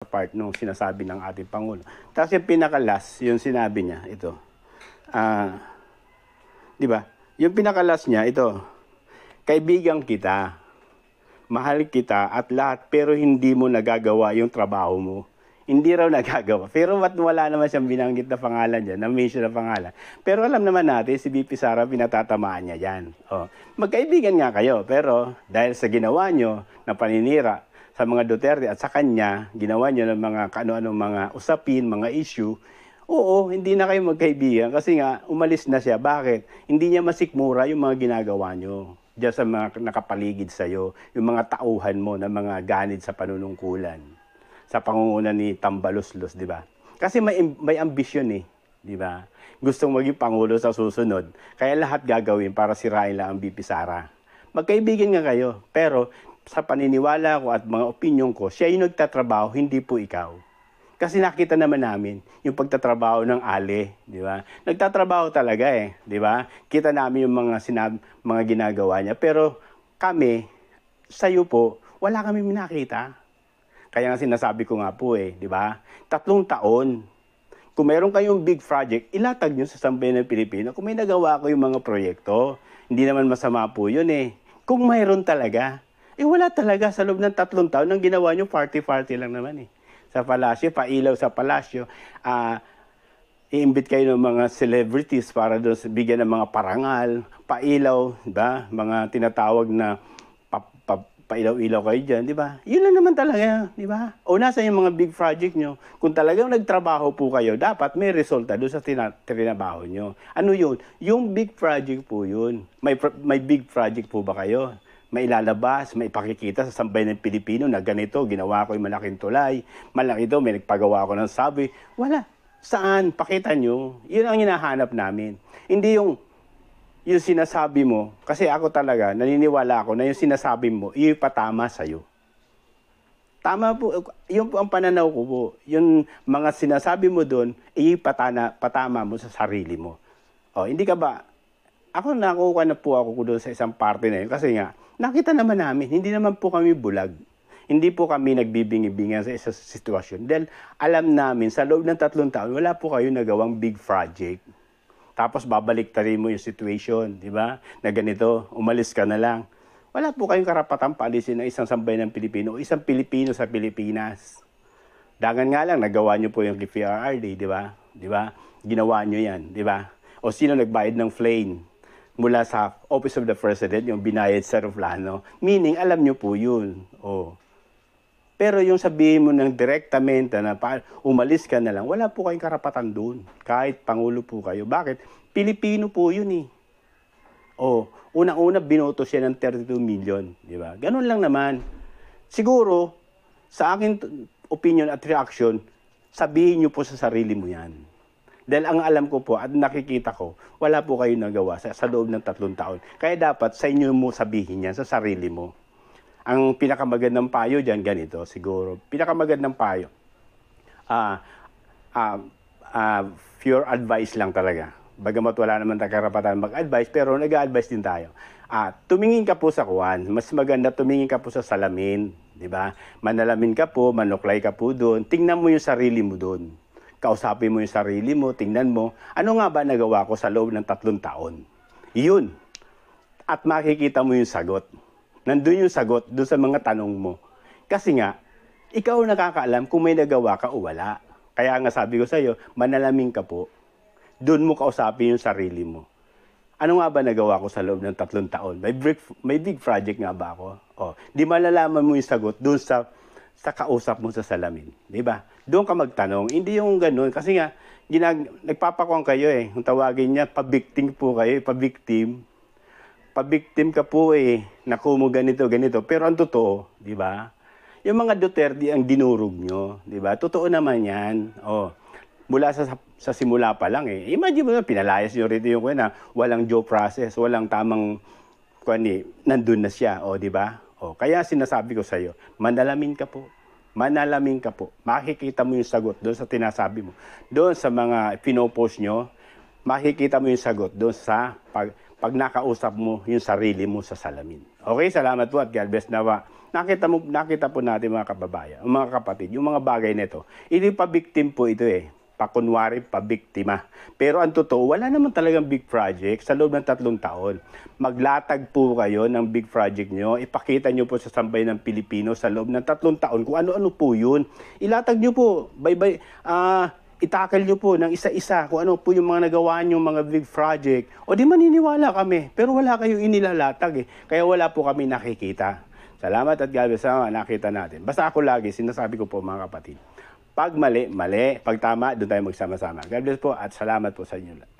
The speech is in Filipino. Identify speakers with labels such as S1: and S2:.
S1: part nung sinasabi ng ating Pangulo. Tapos yung pinakalas, yung sinabi niya, ito. Di ba? Yung pinakalas niya, ito. Kaibigan kita, mahal kita at lahat, pero hindi mo nagagawa yung trabaho mo. Hindi raw nagagawa. Pero wala naman siyang binanggit na pangalan dyan, na-mention na pangalan. Pero alam naman natin, si VP Sara, pinatatamaan niya yan. Magkaibigan nga kayo, pero dahil sa ginawa nyo na paninira sa mga Duterte at sa kanya, ginawa nyo ng mga kano-anong mga usapin, mga issue, oo, hindi na kayo magkaibigan kasi nga, umalis na siya. Bakit? Hindi niya masikmura yung mga ginagawa nyo diyan sa mga nakapaligid sa'yo, yung mga tauhan mo na mga ganid sa panunungkulan sa pangunguna ni Tambaloslos, di ba? Kasi may ambisyon eh, di ba? Gustong maging pangulo sa susunod, kaya lahat gagawin para sirain lang ang VP Sara. Magkaibigan nga kayo, pero sa paniniwala ko at mga opinion ko, siya yung nagtatrabaho, hindi po ikaw. Kasi nakita naman namin yung pagtatrabaho ng Ale, di ba? Nagtatrabaho talaga eh, di ba? Kita namin yung mga ginagawa niya, pero kami, sa'yo po, wala kami minakita. Kaya nga sinasabi ko nga po eh, di ba? 3 taon. Kung mayroon kayong big project, ilatag nyo sa sambayan ng Pilipino. Kung may nagawa ko yung mga proyekto, hindi naman masama po yun eh. Kung mayroon talaga, wala talaga sa loob ng 3 taon. Ang ginawa nyo, party-party lang naman eh. Sa palasyo, pailaw sa palasyo, i-imbit kayo ng mga celebrities para doon bigyan ng mga parangal, pailaw, diba? Mga tinatawag na pailaw-ilaw kayo dyan, di ba? Yun lang naman talaga, di ba? O nasa yung mga big project nyo. Kung talagang nagtrabaho po kayo, dapat may resulta doon sa tinabaho nyo. Ano yun? Yung big project po yun. May big project po ba kayo? May ilalabas, may ipakikita sa sambayan ng Pilipino na ganito, ginawa ko yung malaking tulay. Malaki ito, may nagpagawa ko ng subway. Wala. Saan? Pakita nyo. Yun ang hinahanap namin. Hindi yung sinasabi mo, kasi ako talaga, naniniwala ako na yung sinasabi mo, ipatama sa'yo. Tama po, yun po ang pananaw ko po. Yung mga sinasabi mo doon, patama mo sa sarili mo. Hindi ka ba, ako nakuha na po ako doon sa isang parte na yun, kasi nga, nakita naman namin, hindi naman po kami bulag. Hindi po kami nagbibingi-bingan sa isang sitwasyon. Dahil alam namin, sa loob ng 3 taon, wala po kayo nagawang big project. Tapos babalik tayo mo yung situation, di ba? Na ganito, umalis ka na lang. Wala po kayong karapatang paalisin ng isang sambayan ng Pilipino o isang Pilipino sa Pilipinas. Dagan nga lang, nagawa nyo po yung PRRD, di ba? Di ba? Ginawa nyo yan, di ba? O sino nagbayad ng flame mula sa Office of the President, yung binayad sa aeroplano? Meaning, alam nyo po yun. Pero yung sabihin mo ng direktamente na umalis ka na lang, wala po kayong karapatan doon. Kahit Pangulo po kayo. Bakit? Pilipino po yun eh. Unang-una binoto siya ng 32 million. Di ba? Ganun lang naman. Siguro, sa akin opinion at reaction, sabihin nyo po sa sarili mo yan. Dahil ang alam ko po at nakikita ko, wala po kayo nagawa sa loob ng 3 taon. Kaya dapat sa inyo mo sabihin yan, sa sarili mo. Ang pinakamagandang payo dyan, ganito siguro. Pinakamagandang payo. Pure advice lang talaga. Bagamat wala naman tayong karapatan mag-advise, pero nag-a-advise din tayo. Tumingin ka po sa kuwan. Mas maganda tumingin ka po sa salamin. Diba? Manalamin ka po, manuklay ka po doon. Tingnan mo yung sarili mo doon. Kausapin mo yung sarili mo, tingnan mo. Ano nga ba nagawa ko sa loob ng 3 taon? Yun. At makikita mo yung sagot. Nandun yung sagot doon sa mga tanong mo. Kasi nga, ikaw nakakaalam kung may nagawa ka o wala. Kaya nga sabi ko sa iyo, manalamin ka po. Doon mo kausapin yung sarili mo. Ano nga ba nagawa ko sa loob ng 3 taon? May big project nga ba ako? Di malalaman mo yung sagot doon sa kausap mo sa salamin. Di ba? Doon ka magtanong. Hindi yung ganun. Kasi nga, nagpapakuan kayo eh. Kung tawagin niya, pabiktim po kayo. Pabiktim ka po eh, naku mo ganito. Pero ang totoo, di ba? Yung mga Duterte ang dinurog nyo, di ba? Totoo naman yan. Mula sa simula pa lang eh. Imagine mo na, pinalayas nyo rito yung na walang due process, walang tamang, nandun na siya, di ba? Kaya sinasabi ko sa iyo, manalamin ka po. Makikita mo yung sagot doon sa tinasabi mo. Doon sa mga pinopost nyo, makikita mo yung sagot doon sa pag nakausap mo yung sarili mo sa salamin. Okay, salamat po at God bless nawa. Nakita po natin mga kababayan, mga kapatid, yung mga bagay nito. Hindi pa victim po ito eh. Pakunwari, pabiktima. Pero ang totoo, wala naman talagang big project sa loob ng 3 taon. Maglatag po kayo ng big project nyo. Ipakita nyo po sa sambayan ng Pilipino sa loob ng 3 taon kung ano-ano po yun. Ilatag nyo po. Itakal nyo po ng isa-isa kung ano po yung mga nagawa nyo, mga big project. O di maniniwala kami. Pero wala kayong inilalatag eh. Kaya wala po kami nakikita. Salamat at God bless sa nakita natin. Basta ako lagi, sinasabi ko po mga kapatid. Pag mali, mali. Pag tama, doon tayo magsama-sama. God bless po at salamat po sa inyo.